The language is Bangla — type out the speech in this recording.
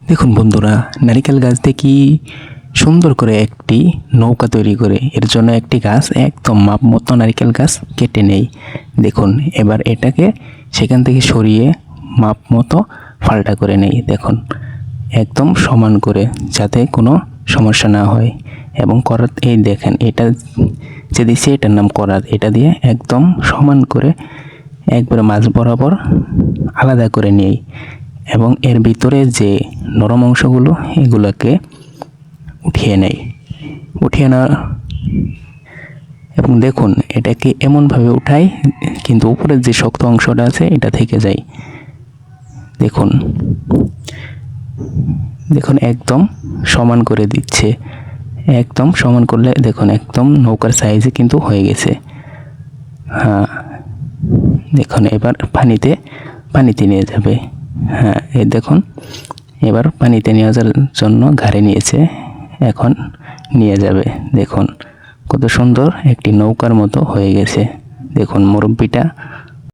দেখুন বন্ধুরা, নারিকেল গাছ দিয়ে কি সুন্দর করে একটি নৌকা তৈরি করে। এর জন্য একটি গাছ একদম মাপ মতো নারিকেল গাছ কেটে নেই। দেখুন এবার এটাকে সেখান থেকে সরিয়ে মাপ মতো ফালটা করে নেই। দেখুন একদম সমান করে, যাতে কোনো সমস্যা না হয়। এবং করাত, এই দেখেন এটা যে দিচ্ছে এটার নাম করাত। এটা দিয়ে একদম সমান করে একবারে মাঝ বরাবর আলাদা করে নিই এবং এর ভিতরে যে নরম অংশগুলো এগুলোকে উঠিয়ে নেই। উঠিয়ে নেওয়া এবং দেখুন এটাকে এমনভাবে উঠাই কিন্তু উপরের যে শক্ত অংশটা আছে এটা থেকে যায়। দেখুন দেখুন একদম সমান করে দিচ্ছে। একদম সমান করলে দেখুন একদম নৌকার সাইজে কিন্তু হয়ে গেছে। হ্যাঁ দেখুন এবার পানিতে নিয়ে যাবে। হ্যাঁ এই দেখুন এবার পানিতে নিয়ে যাওয়ার জন্য ঘাড়ে নিয়েছে, এখন নিয়ে যাবে। দেখুন কত সুন্দর একটি নৌকার মতো হয়ে গেছে। দেখুন মুরব্বিটা